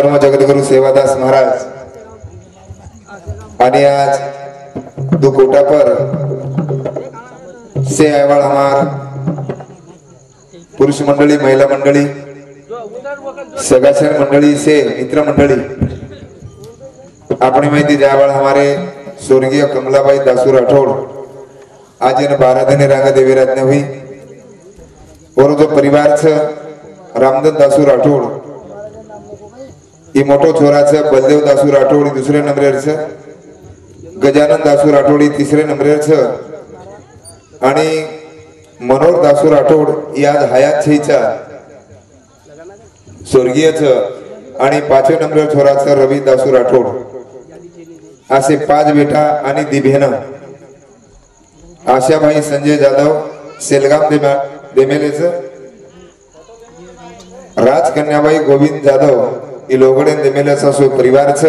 परम जगद्गुरु सेवादास महाराज आणि आज दो कोटा पर से आयवाल हमार पुरुष मंडली महिला मंडली सगासर मंडली से मित्र मंडली अपनी माहिती जायवाल हमारे स्वर्गीय कमलाबाई दासू राठौड़ आज इन 12 दिन रांगा देवी रत्न हुई और जो परिवार छ रामदन दासू राठौड़ ये मोटो छोरा छ बलदेव दासू राठौड़ दूसरे नंबर छ गजानन दासू राठौड़ तीसरे नंबर छ आणि मनोहर दासू राठौड़ आज हयात छईचा स्वर्गीय छ आणि 5वें नंबर छोरा छ रवि दासू राठौड़ असे 5 बेटा आणि दिभेन आशाभाई संजय जाधव सेलगाम देमेलेच राजकन्याबाई गोविंद जाधव ये लोगड़े देमेलेचा सो परिवार छ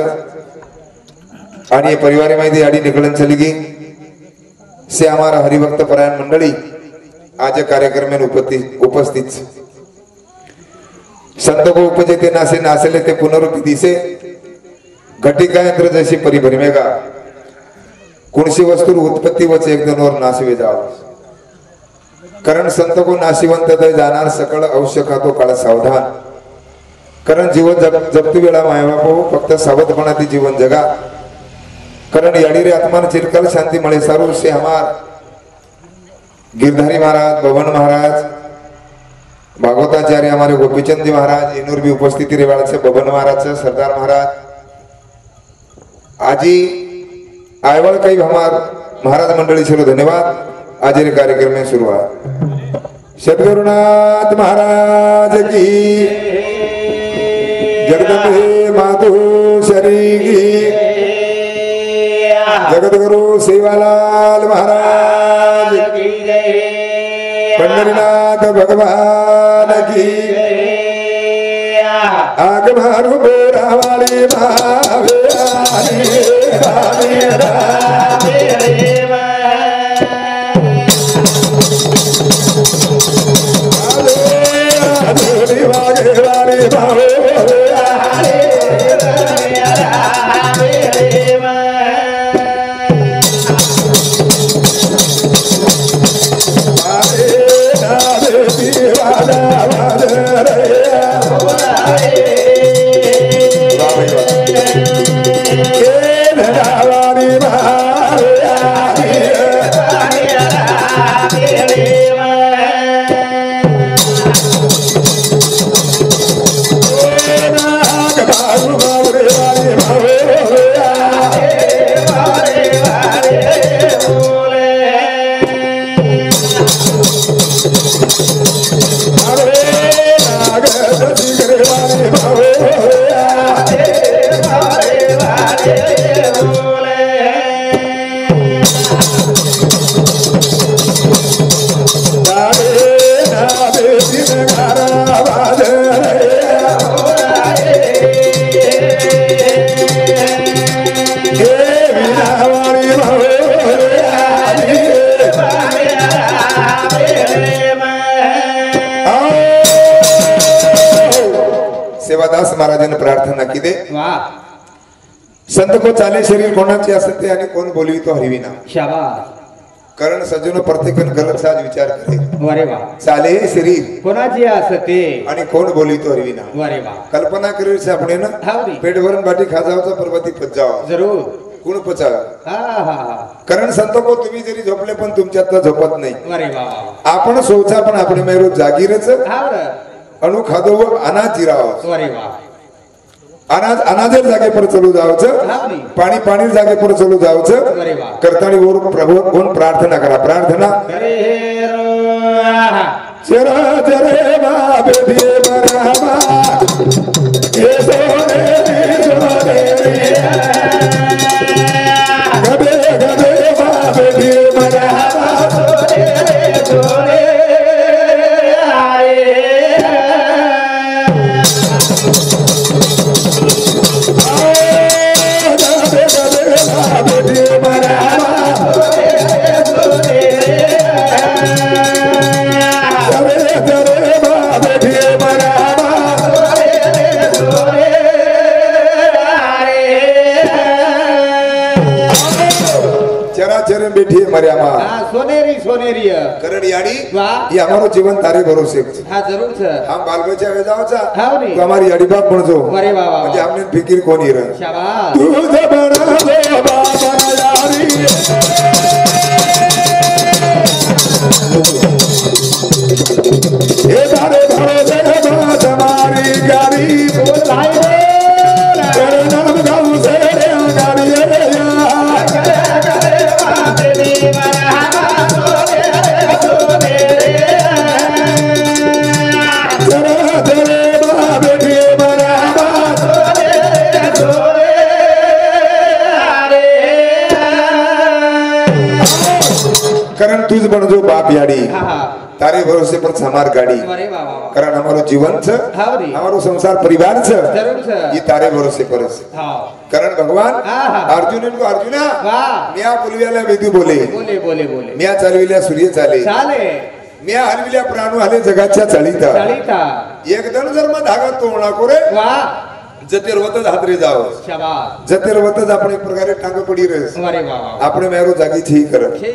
आणि ये परिवार माहिती आडी निकलन चली गई से हमारा हरिभक्त परायण मंडली आज कार्यक्रम में उपस्थित संत को उपजेते नासे नासेले ते पुनरुक्ति दिसे घटिका यंत्र जैसी परिभ्रमेगा कुणसी वस्तु उत्पत्ति वच एक दिन और नासिवे जाओ कारण संत को नाशिवंत दय जाणार सकळ आवश्यक तो काळ सावधान कारण जीवन जपती वेळा मायबापो फक्त सावधपणाती जीवन जगा कारण याडी रे आत्मान चिरकाल शांति मळे सारू से हमार गिरधारी महाराज भवन महाराज भागवताचार्य हमारे गोपीचंद जी महाराज इनूर भी उपस्थिति रेवाड़ से भवन महाराज से सरदार महाराज आजी आयवल कई हमार महाराज मंडली चलो धन्यवाद आज रे कार्यक्रम में शुरुआत सद्गुरुनाथ महाराज की जगदम्बे मातोश्री की जगद्गुरु सेवालाल महाराज की पंढरीनाथ भगवान की आगमारू बेरावाली भावे सेवादास महाराजांनी प्रार्थना की दे संत को चाले शरीर कोणाचे असते आणि कोण बोलवी तो हरिविना शाबास कारण सज्जन प्रत्येकन गलत साज विचार करे अरे वाह चाले शरीर कोणाचे असते आणि कोण बोलवी तो हरिविना अरे वाह कल्पना करेल से अपने ना पेट भरून बाटी खाजावचा पर्वती पचाव जरूर कोण पचाव हा कारण संत को तुम्ही जरी झोपले पण तुमच्यात झोपत नाही अरे वाह आपण सोचा पण आपण मेरू जागीरच अणु खादो अनाज जिराव अरे वाह अनाज अनाजर जागे पर चलू जावचं पाणी पाणी जागे पर चलू जावचं करतानी वर प्रभू कोण प्रार्थना करा प्रार्थना चरा चरे बाबे दिए बराबा ये सोने गबे गबे बाबे दिए बराबा सोने मर्यामा हाँ सोनेरी सोनेरी करण यानी वाह ये हमारो जीवन तारे भरोसे છે. हाँ जरूर છે हम बाल बच्चा वेजाओ चा हाँ नी तो हमारी याडी बाप पण जो अरे वाह वाह म्हणजे हमने फिकिर कोणी रह शाबाश तुझे बना दे बाबा यारी ए तारे भरोसे बात हमारी गाड़ी बोल भाई बोल तेरे नाम गाऊं से रे गाड़ी रे यार करे बात दी मरहबा सोनेरे सोनेरे तेरे तेरे बाबे की मरहबा सोनेरे सोनेरे करण तुझ बन जो बाप याडी हाँ हाँ तारे भरोसे पर हमार गाड़ी अरे वाह वाह कारण हमारो जीवन छ हाँ नी हमारो संसार परिवार छ जरूर છે ये तारे भरोसे पर हाँ कारण भगवान आहा. अर्जुन को अर्जुना वाह मिया बोलविल्या वेदू बोले बोले बोले बोले मिया चालविल्या सूर्य चाले चाले मिया हलविल्या प्राणू हले जगाच्या चालिता चलिता एकदम जर मग धागा तोडा कोरे वाह जतेरवतच हातरे जाव शाबाश जतेरवतच आपण एक प्रकारे टांग पडी रेस अरे वाह वाह આપણે મેરો જાગી છી કર छे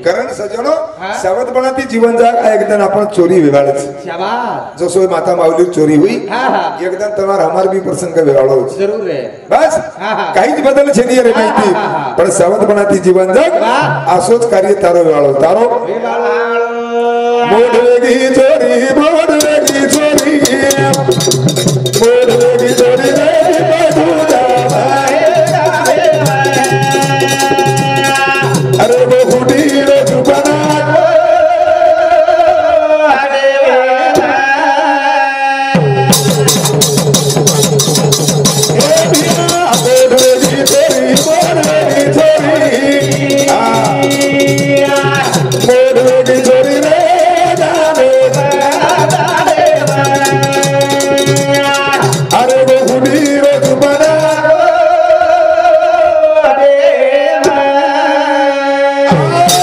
કરણ સજણો હા. સાવધપણાથી જીવન જાગ આ એકદમ आपण ચોરી વેવાળ છે शाबाश जसो माता माऊली चोरी हुई हाँ हाँ एकदम તમાર हमार बी प्रसंग वेवाळो છે जरूर है बस હા હા काहीच बदल છે નહીં रे माहिती હા, હા. પણ સાવધપણાથી જીવન જાગ વાહ. આસોજ કાર્ય તારો વેવાળો તારો મોઢેગી ચોરી મોઢેગી ચોરી મોઢેગી ચોરી રે બધું જાવાય अरे वो हुडी रे जुबाना ए बिया मोढ़ेगी तेरी मोढ़ेगी तेरी मोढ़ेगी तेरी रे जाने अरे वो हुडी रे जुबाना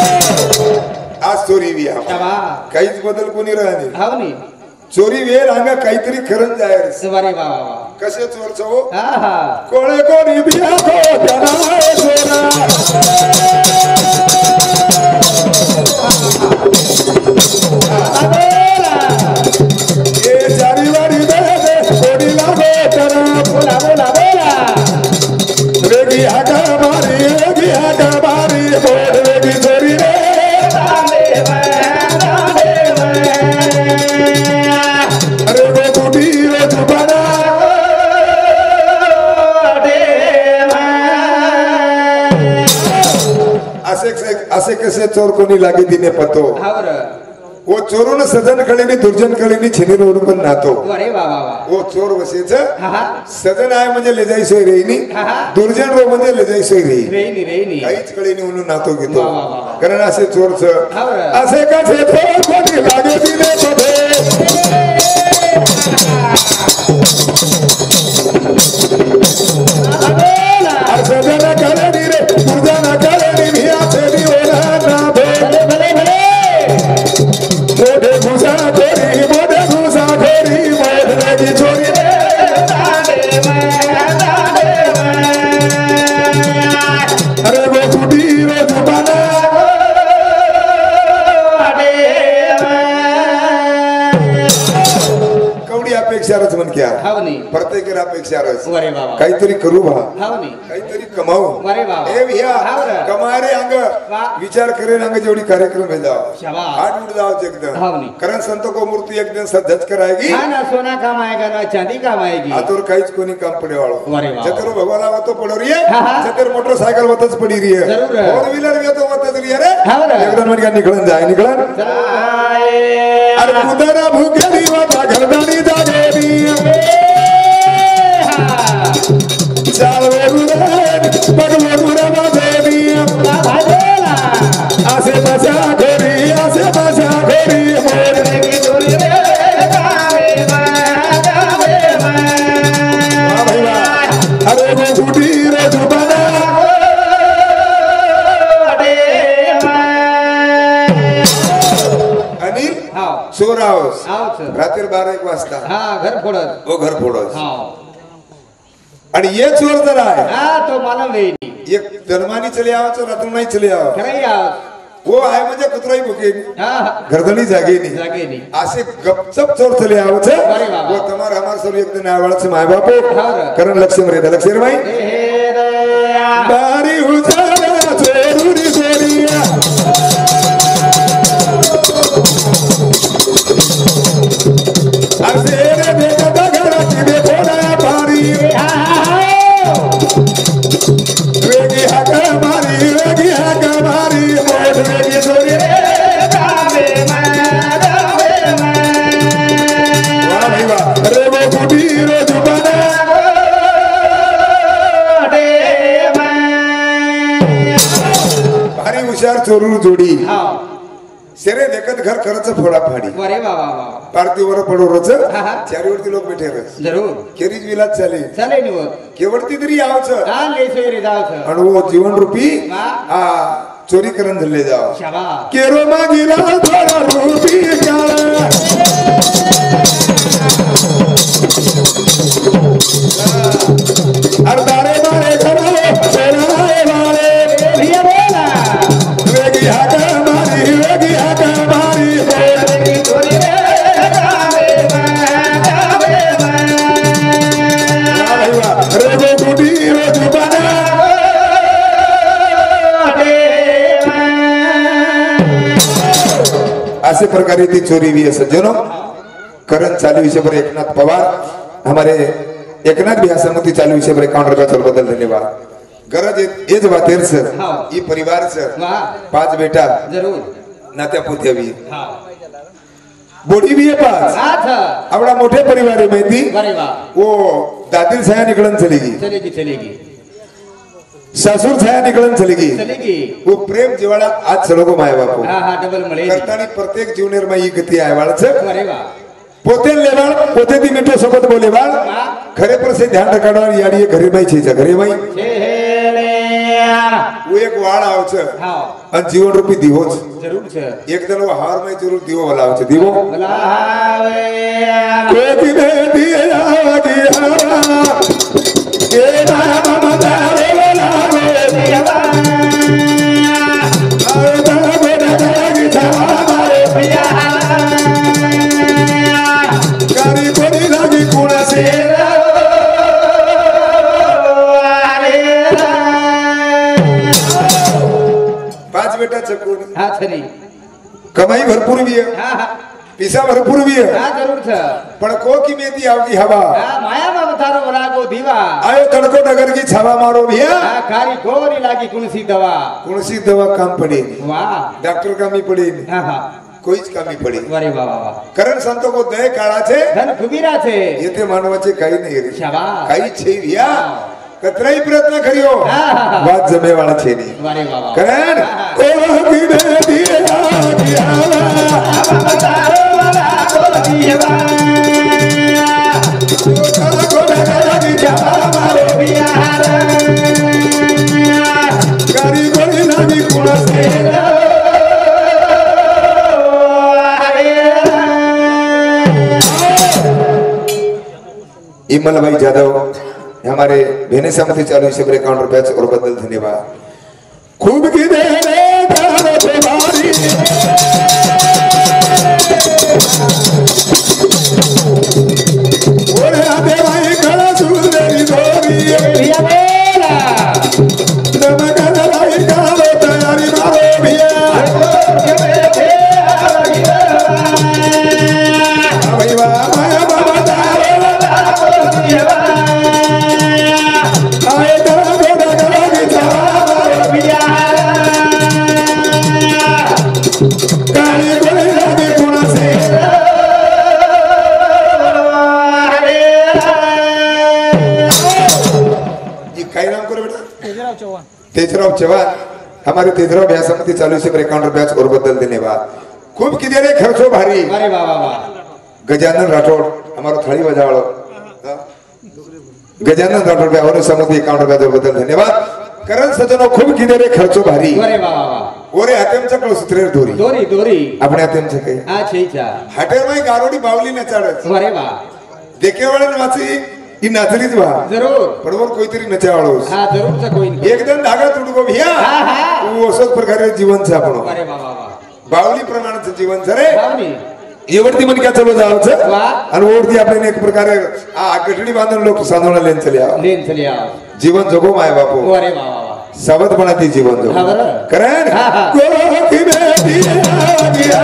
आज चोरी व्या शाबाश काहीच बदल कोणी राहणे हाँ नी चोरी वेळ अंगा काहीतरी खरं जायर अरे वाह वाह वाह कसे चोर चो हाँ हाँ कोळे कोणी बिया को त्याला सोना ए जारी वारी दे कोणी लागो त्याला बोला बोला बोला वेगी हाका मारी बोल वेगी चोरी रे अरे वो बुढ़ी रे जुबाना असे कसे चोर कोणी लागे दिने पतो और वो चोरून सजन कळीनी दुर्जन कळीनी छिनीर पण नातो अरे वाह वाह वाह वो चोर वसेच हाँ हाँ सजन आहे म्हणजे लेजाई सोय रेईनी हा, हा. दुर्जन रो म्हणजे लेजाई सोय रेई रेनी काहीच कळीनी म्हणून नातो घेतो वा, वा, वा, वा. कारण असे चोरच हा बरं. असे कसे चोर कोणी लागे दिने पतो सजन कळणी रे दुर्जन कळणी भिया सेवी ओला ना भले भले भले मोठे घुसा खोरी मोठेगी चोरी रे अरे वो बुढ़ी रे जुबाना कवडी अपेक्षारच म्हण क्या हाँ नी प्रत्येक अपेक्षारच अरे वाह वाह काहीतरी करू भा हाँ नी काहीतरी कमावू अरे वाह वाह. ए भिया हा बरं. कमारे अंग वाह. विचार करेन अंग जेवढी कार्यक्रम है जाओ शाबाश. आठ उठ जाओ एकदम हाँ नी. कारण संत को मूर्ति एक दिन सज्जत कराएगी हाँ ना सोना काम आएगा ना चांदी काम आएगी आतोर काहीच कोणी काम पडे वाळो अरे वाह. जतर भगवान आवतो पडो रे हा, हा. जतर मोटरसायकल वतच पडी रे जरूर है. फोर व्हीलर वे तो वतच रे रे हा बरं. एकदम म्हणजे निकळून जाय निकळून अरे कुदरा भूखेली वाता घरदानी जागेली चाल वेरुरे बगवेरुरे मादेवी आसे बसा घोरी मोरनेगी चोरी रे अरे वो बुढ़ी रे जुबाना अनिल हाँ सोरावस आओ सर रात्री 12-1 वाजता हाँ घर फोड़त वो घर फोडस हाँ आणि ये चोर जर आहे हाँ तो मालूम है नहीं एक धर्मानी चले आवाच रात्र नाही चले आव खरं ही आओ वो आहे म्हणजे कुत्राई भुके हा गर्दनी जागे नहीं जागे नहीं आसे गपचप चोर चले आवे छे अरे बाबा. वो તમાર અમાર સૌ એક દિન આવાળ છે માય બાપો હા. કરણ લક્ષ્મી રે લક્ષ્મી ભાઈ हे रे બારી ઉજારા ચોરુરી ચોરિયા અરસે રે બેટા બગડા કે બે થોડા પારી વેગી હાકા મારી મોઢ વેગી ચોરી રે गावे વાહ ભાઈ વાહ રે વો બુડી રો જુબાના भारी हुशार चोरू जोडी हा शेरे देखत घर खरच फोडा फाडी अरे वा वा वा पार्टीवर पडो रोज हा, हा. चारीवरती लोक बैठे रस जरूर केरीज विलास चाले चाले निवड केवडती तरी आवच हा लेसोय रे जाव छ आणि वो जीवन रूपी वा. आ चोरी करण झल्ले जाव शाबा केरो मागिला थोडा रूपी काळा अर्धारे मारे घरो सेनाए मारे भैया बोला वेगी हाका मारी की चोरी रे गावे रे वो गुडी रो जुबाना असे प्रकारे ती चोरी भी है सज्जनों करण चालू विषय पर एकनाथ पवार हमारे एकनाथ बिहार समिति चालू विषय पर 51 रुपया बदल धन्यवाद गरज एज वातेर सर हाँ. ई परिवार सर वाह 5 बेटा जरूर नात्या पुत्या भी हा बोडी भी है 5 हाथ आवडा मोठे परिवार है मेहंदी अरे वा वो दादिल छाया निकलन चलेगी चलेगी सासूर छाया निकलन चलेगी वो प्रेम जिवाळा आज सलोगो माय बापू हा हा डबल मळे करतानी प्रत्येक जीवनेर में ई गती आहे वाळच अरे वा पोते लेवाळ पोते ती मिठो सोबत बोले वाळ खरे पर से ध्यान रखाडवा याडी घरी बाई छे घरी बाई वो एक वाळ आवच हा आणि जीवन रूपी दिवोच जरूर छ एक दिन वो हार में जरूर दिवो वाला आवच दिवो बोलावे कोती में दिया आगी हारा ए नाम मदारे वाला देवा आए दा गोदा जागी छावा मारे भैया कारी कोनी लागी कुणा से पाच बेटा चकोनी हा खरी कमाई भरपूर भी है हा हा पीसा भरपूर भी है हा जरूर छ पण को की मेती आवगी हवा हा माया बाबा तारो बरागो दीवा आयो तड़को नगर की छावा मारो भैया हा खारी गोरी लागी कुणसी दवा कौनसी दवा काम पड़े वाह डॉक्टर कामी पड़े हा हा कोई कामी पड़े अरे वा वा वा करण संतो को दय काळा छे धन खुबीरा छे येते मानवाचे काही नाही रे शाबाश काही छे भैया कतराई प्रयत्न करियो बात जमे वाला छे नहीं अरे वा वा करण ओ की बेटी आगी हवा तारो बरागो दीवा को नगर की छावा मारो भैया कारी कोनी लागी कुणा से इमल भाई जादव हमारे भेने समिति चालू इसे 51 रुपया और बदल धन्यवाद खूब की दे रे तारो तुम्हारी ओरे आदे भाई कला सुंदरी दोरी भैया बोला नमक भाई कालो तैयारी मारो भैया भाई वाह माया बाबा तारो आए तारो गोदा गला की छावा काली कोई लागे कुणा से ये काय नाम करो बेटा तेजराव चव्हाण हमारे तेजराव भैया समिति चालू से 51 रुपया और बदल धन्यवाद खूब किती रे खर्चो भारी अरे वा वा वा गजानन राठौड़ हमारो थाली बजावड़ो गजानन राठौड़ भैया और समिति 51 रुपया और बदल धन्यवाद करण सजनो खूब किती रे खर्चो भारी अरे वा वा वा ओरे हातेम चकलो सुत्रेर दोरी दोरी दोरी આપણે હાतेम છે કે આ છે ઈચ્છા હાટેર માં ગારોડી બાવલી ને ચડે અરે વાહ દેખે વાળા ને વાંચી ही नाचरीच वा जरूर बरोबर कोणतरी नचावाळोस हा जरूर सा कोई नहीं एकदम धागा तुडको भैया हा हा तू असंच प्रकारे जीवन छ आपण अरे वा वा वा बावली प्रमाणाचं जीवन छ रे बावली एवढती मन क्या चलो जावचं वा आणि ओढती आपल्याने एक प्रकारे आ गठडी बांधून लोक सांधून लेन चल्या लेन चलिया जीवन जगो माय बापू अरे वा वा वा सावधपणाती जीवन जगो हा बरं करेन हा, हा. गोकी बेटी दिया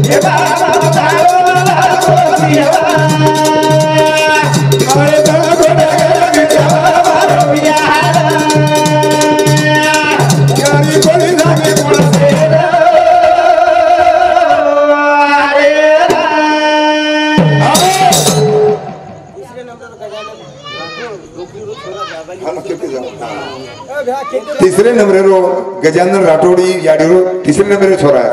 हे बाबा तारोला कोसिया अरे दागोडे बाबा रोया यारी कोणी लागे कोणाचे तीसरे नंबर रो गजानन राठोडी याडीरो तीसरे नंबर छोरा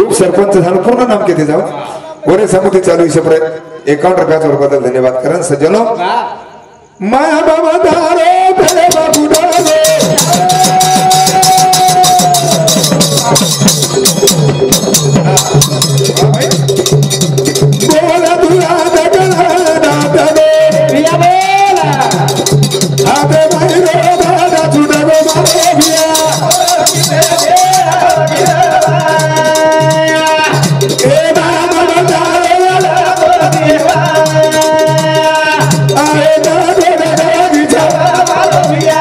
उप सरपंच झालं पूर्ण नाम किती जाऊ वरे समुद्री चालू इशे 51 रुपयाचा बद्दल धन्यवाद करण सज्जनो माया बाबा दारो भले बाबू दारो बोला दुला दगला दादे प्रिया बोला आदे भाई रो दादा छुडगो मारो भिया ए बाबा दारो आए दादो दादा बिचा बाबा रोया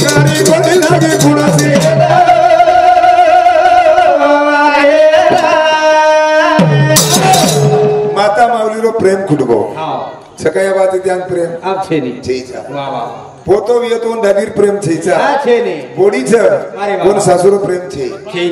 गाड़ी कोनी लागी कुणासी माता माऊलीरो प्रेम खुडगो हां सकाळी बात त्यान प्रेम अब छेनी छेईचा वा वा पोतो वियतून दागीर प्रेम छेईचा हा छेनी बोडीच अरे वा. कोण सासूरो प्रेम छे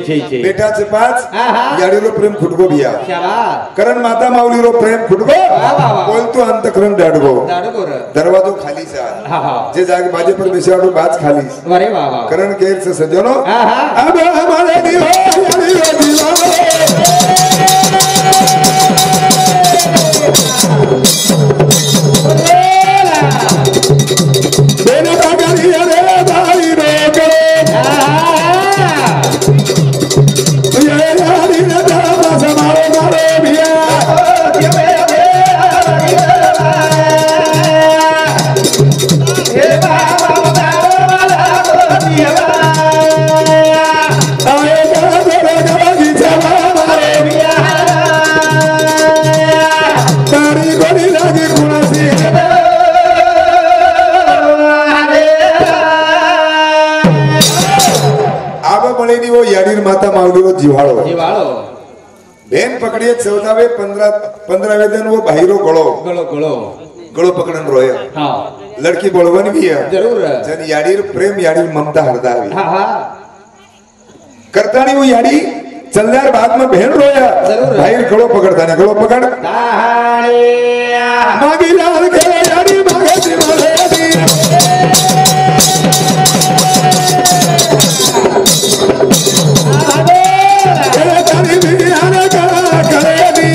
छे बेटाचे 5 हा, हा. याडीरो प्रेम खुडगो बिया शाबास कारण माता माऊलीरो प्रेम खुडगो वा, वा, वा. बोलतो अंतकरण डाडगो दाडू गोर दरवाजो खालीचा हा हा जे जागे बाजे पर बेसाडो बाज खालीस अरे वा वा करण केर से सजनो हा हा अब हमारे दिलो याडीरो दिलो बेने बागरी अरे भाई रे ये यारी न दामा समारो मारो भिया आए दादो दादा बिचारा मारो भिया तारी गोरी लागी कुणासी आबा मळेनी वो याडीर माता माऊलीरो जिव्हाळो जीवाळो बेन पकड़िए 14वें 15वें दिन वो भाईरो गळो गळो गळो गळो पकड़न रोय हा लड़की बोलवन भी है जरूर जन याडीर प्रेम याडीर ममता हरदावी हा हा करतानी वो याडी चलदार बाद में बहन रोया जरूर. भाई गळो पकड़ताने गळो पकड़ ताहाळ्या मागी लाल के याडी मागे ती मागे तेरे तारी भी आने का करे दी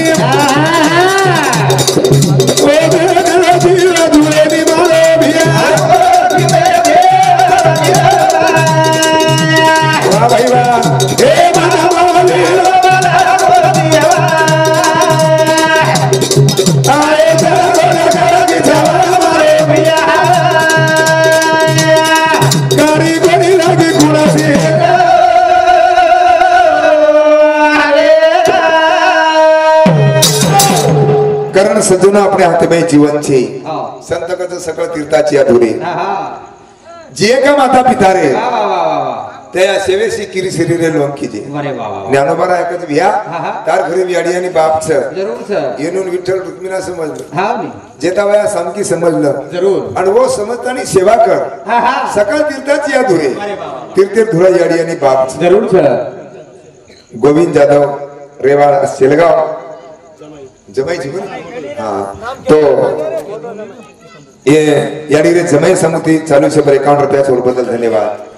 ओ मेरे दिल धुले दी मारो भिया वाह भाई वाह ए माता माऊली आए तेरा गोरा गोरा की छावा मारे भिया गाड़ी गोरी लागी कुणासी कारण सज्जना अपने हाथ में जीवन छे संत कच सकळ तीर्थाची अधुरी हा हा जे का माता पिता रे वा वा वा वा त्या सेवेसी किरी शरीरे लोक कीजे अरे वा वा ज्ञानोबा एकच विया हा, हा. तार घरी व्याडी आणि बाप छ जरूर सर येनून विठ्ठल रुक्मिणा समजलं हा मी जेता वया सामकी समजलं जरूर आणि वो समजतानी सेवा कर हा हा सकळ तीर्थाची अधुरी अरे वा वा तीर्थ धुरा याडी आणि बाप छ. जरूर सर गोविंद जाधव रेवाड शेलगाव जमाई जीवन हाँ तो ये याडी रे जमाई समिति चालू से 51 रुपया सोड बदल धन्यवाद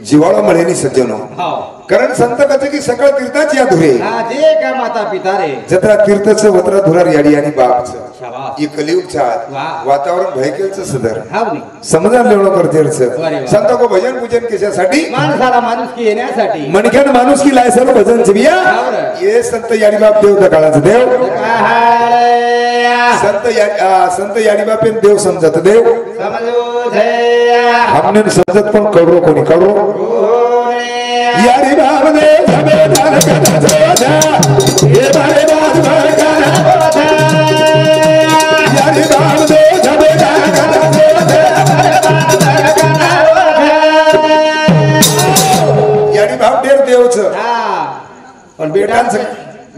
जिवाळो मळेनी सज्जनो हा कारण संत कथे की सकळ तीर्थाची अधुरे हा जे का माता पिता रे जत्रा तीर्थच वत्रा धुरार याडी आणि बापच शाबास ಈ कलियुग चात वाह. वातावरण भयकेलचं सदर हाव नी समजा लेवणं करतेरचं अरे वा. संत को भजन पूजन कशासाठी माणसाला माणुसकी येण्यासाठी मणक्यान माणूस की लाय सर्व भजन बिया हाव रे. ये संत याडीबाप देव काळाचं देव कहाळ्या संत याडीबापेन देव समजत देव समजू धया हमने समजत पण कळरो कोणी कळरो यारी बाप दे धबेदार कथा जोधा ये बारे बात भरका यारी बाप दे धबेदार कथा जोधा यारी बाप देव देवच हा पण बेटांचं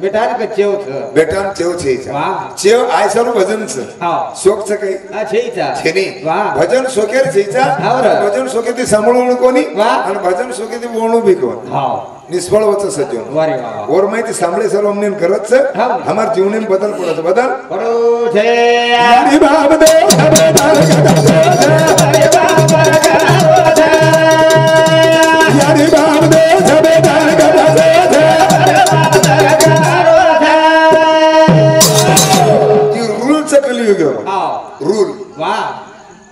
बेटान कच्चेवच बेटान चेव छेचा वाह. चेव आय सर्व भजनच हाव शोकचं काही छेचा छेनी वाह. भजन शोकेर छेचा हाव रे. भजन शोके ते सांभाळून कोणी वाह. आणि भजन शोके ते बोलणं बी कोण हाव निष्फळ होतं सज्जन वारे वा और माहिती सांभळे सर्व हमने करत हाव. हमार जीवने बदल पडत बदल पडू धया यारी बाप देव धबेदार कथा जोधा यारी बाप देव धबेदार कथा जोधा ती रूलचं कलियुग हाव रूल वा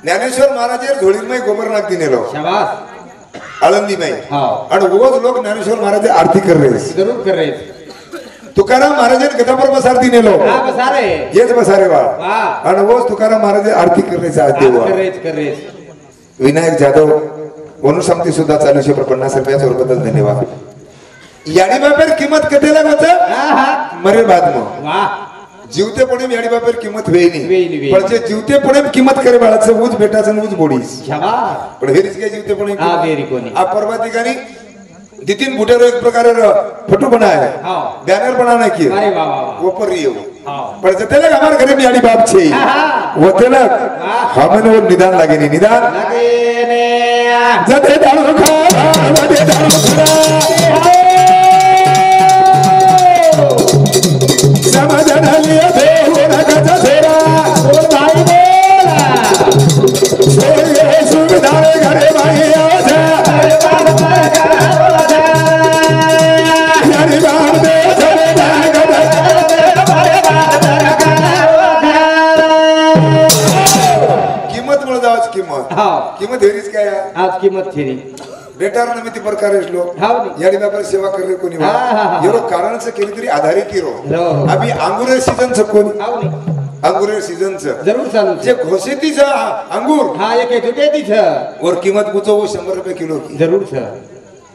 ज्ञानेश्वर महाराजेर झोळीरमाई गोबरनाथ दिनेलो शाबास आळंदी माई हाव आणि रोज लोक ज्ञानेश्वर महाराज आरती कर रहे जरूर करे तुकाराम महाराज गदापर बस आरती नेलो हा बसारे हेच बसारे वा वा आणि रोज तुकाराम महाराज आरती करण्याचा आज देव करेच विनायक जाधव अनुसमती सुद्धा चालू शे 50 रुपयाचा बद्दल धन्यवाद याडी बापेर किंमत कतेला होत हा हा मरे बाद मग वा जीवते पडे याडी बापेर किंमत वेईनी, वेईनी वेईनी. पण जे जीवते पडे किंमत करे बाळाचं ऊज बेटाचं ऊज बोडीस शाबास पण हेरीच काय जीवते पडे हा, वेरी कोणी. आ परवा ठिकाणी नितीन बुटेरो एक प्रकारे फोटो बनाया हाव बैनर बनाना की अरे वा वा वा ऊपर रियो हाव पर जतेला हमारे घरे में याडी बाप छे हा वो तेला हमन वो निदान लागे नहीं निदान लगे ने जते दारू खा वदे दारू खा समझन लिया देव नगत तेरा बोल भाई बोला सोये सुविधाए घरे भाई आजा यारी बाप दे धरे दागद किंमत मुळे जावच किंमत हाव किंमत हेरीच काय आज किंमत थेरी बेटार नमिती प्रकारे लोक हाव याडी बापाला सेवा करले कोणी हा, हा, हा. एवढं कारणचं केली तरी आधारित किरो हो. आम्ही अंगुरेर सीजनचं कोणी हाव नी अंगुरेर सीजनचं जरूर चालू जे घोषेतीचं अंगूर हा एक तुटे तिथं वर किंमत गुचो वो 100 रुपये किलो की जरूर छ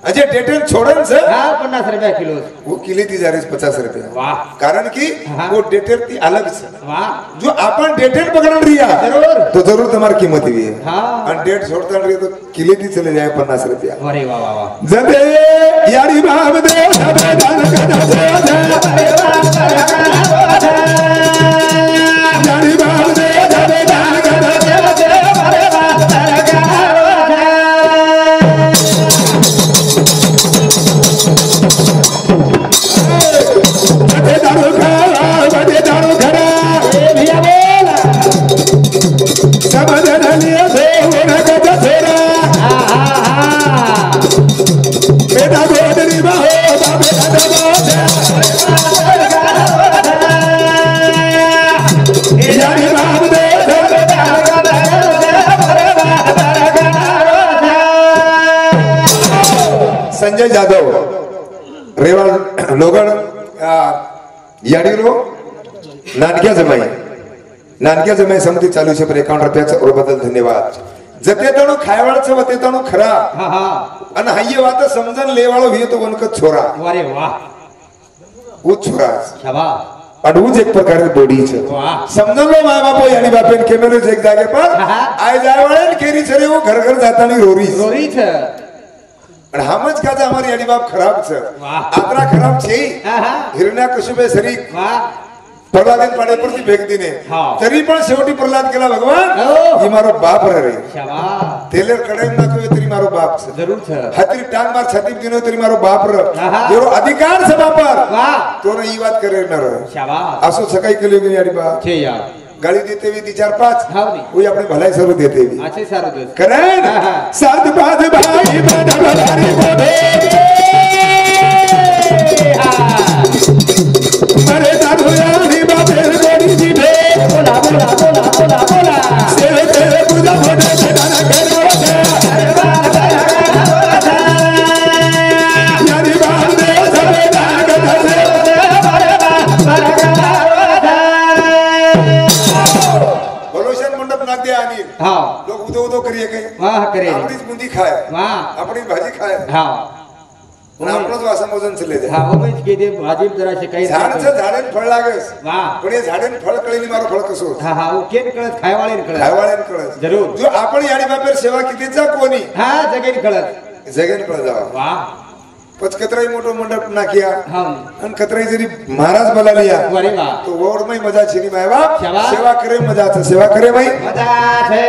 अजे डेटेल छोड़न से हा 50 रुपया किलो वो किले ती जारीस 50 रुपये वाह कारण की हाँ. वो डेटेल ती अलग से वाह जो अपन डेटेल पकड़ रिया जरूर तो जरूर तुम्हारी कीमत भी है हाँ. और डेट छोड़ता रही तो किले ती चले जाए 50 रुपया अरे वा वा वा जदे यारी भाव दे सबे दान कदा दे यारी भाव दे सबे दान कदा दे बदे दारू खरा बदे दारू खरा ए भैया बोला समझ लिया देव नगत तेरा हा हा हा बेटा गोदरी बाहो बाबे दादा यारी भाव दे सबे संजय जाधव रेवाल लोगड याडीरो नानक्या जमाई समिती चालू शे पर 51 रुपयाचा और बदल धन्यवाद जते तणो खायवाळचं वते तणो खरा हा हा आणि हाये वात समजन लेवाळो हिय तो वनक छोरा अरे वाह उ छोरा शाबास आणि उज एक प्रकारे बोडीच वाह समजन लो माय बापो यानी बापेन केमेलो एक जागे पर हा. आय जायवाळे केरी छरे वो घर घर जातानी रोरी रोरी छ आणि हमच का जा हमारी यानी बाप खराब छ वाह. आत्रा खराब छे हा हा हिरण्या कशुबे सरी वाह प्रल्हादन पाड्यापुरती फेक दिने हा. तरी पण शेवटी प्रल्हाद केला भगवान हो. ही मारो बाप रे शाबास तेलेर कड़े ना कोई तरी मारो बाप छ जरूर छ हातरी टांग मार छाती दिनो तरी मारो बाप र आहा. जेरो अधिकार छ बापर वाह तो न ही बात करे न र शाबास असो सकाई केली गई याडी बाप छे यार गाली देते हुए 4-5 हाव नी कोई अपने भलाई सर्व देते हुए अच्छे सारो दोस्त करें आहा. साथ बात भाई बड़ा भलारी बोले मरे दादू यारी बाबे गोरी जी बे बोला बोला हा लोक उदो उदो करिए काही वाह करे आपणीच बुंदी खाय वाह आपणी भाजी खाय हा आपणच वासा मोजन चले हा उमेश के दे भाजी जराशे काही झाडचं झाडेन फळ लागस वाह पण हे झाडेन फळ कळीनी मारो फळ कसो हा हा ओ केन कळत खायवाळे कळत खायवाळ्यान कळस जरूर जो आपण याडी बापेर सेवा कितीचा कोणी हा जगेन कळत जगेन फळ जावा वाह पच कतराई मोठो मंडप नाखिया हा आणि कतराई जरी महाराज बोलालिया अरे वाह तो वोड में मजा छीनी माय बाप शाबाश. सेवा करे मजा छ सेवा करे भाई मजा छे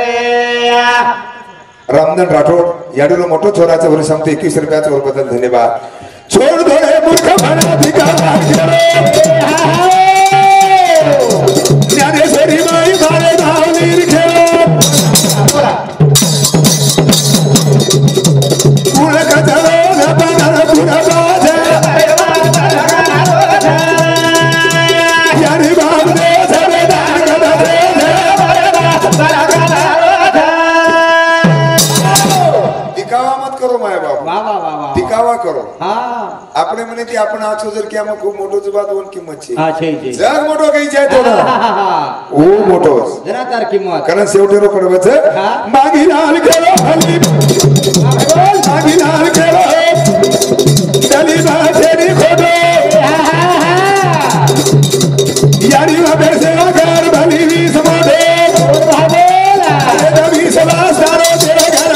रामधन राठोड याडूलो मोठो छोराचा वर्ष आमते 21 रुपयाचा वर बदल धन्यवाद छोड धोळे मूर्ख म्हणा भिकार ज्ञानेश्वरी माई मारे धाव निरखेलो कुळ कचरो नपनार पुरा बाजे यारी बाब दे सरे दाग दे दिखावा मत करो माय बाप वाह वाह वाह वाह दिखावा करो हा આપણે મને થી आपण આછો जर કે આમાં ખૂબ મોટો જવાબ ઓન કિંમત છે हा छे छे જગ મોટો કઈ જાય તો ઓ મોટો जरा तार किंमत કારણ સેવટેરો પડવે છે હા. માગી લાલ કેરો હલી માગી લાલ કેરો દલી બાજેની ખોટો યારી વાબે સેવા કર ભલી વીસ મોઢે भावेला અરે વીસ લા સારો તેરા ઘર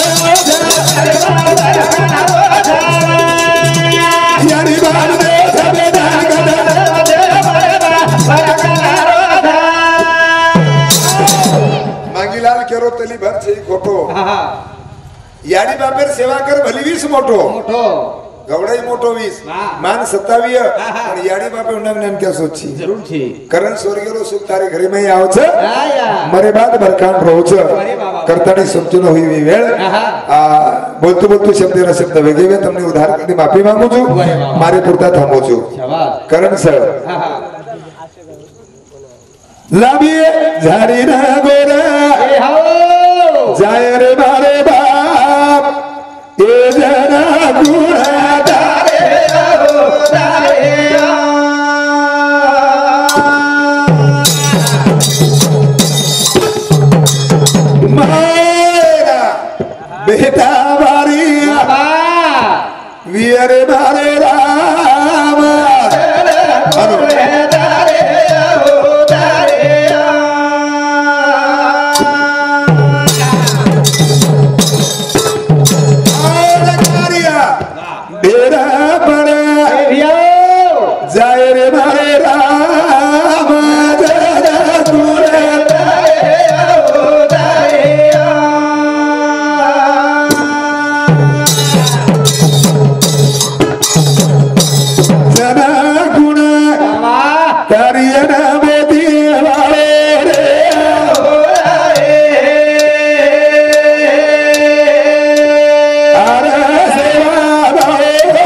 યારી બાદ દે સબે દાગ मागी लाल केरो तली भर છે ખોટો हा हा याडी बापेर सेवा कर भली 20 मोठो मोठो गवडाई मोठो 20 वाह. मान 27 હા. પણ याडी बापे उन्नम नाम क्या सोची जरूर छे करण स्वर्गेरो सुख तारे घरे में आव छ आया मरे बाद बरकान રહો छ अरे बाबा. करतानी समजून होई वी वेळ હા. आ बोलतो बोलतो शब्देरा शब्द वेगळे તમને उधार करनी माफी માંગુ છું अरे बाबा. मारे पुरता थांबो છું शाबाश करण सर हा हा लाबिये झाडी ना गोरा ए हो जाय रे मारे बाप ए जना गुणा दारे हो दारे मायरा बेटा बारी बाबा वीर मारे राम अनु दारे हो दारे बेरा बड़ा भियो जाय रे मारे राम जना गुणा जना गुणा करियन मोदी वाले रे अरे सेवा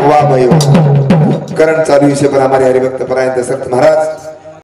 वाह भाई वाह करण चालू विषय पर हमारे हरिभक्त परायण दशरथ महाराज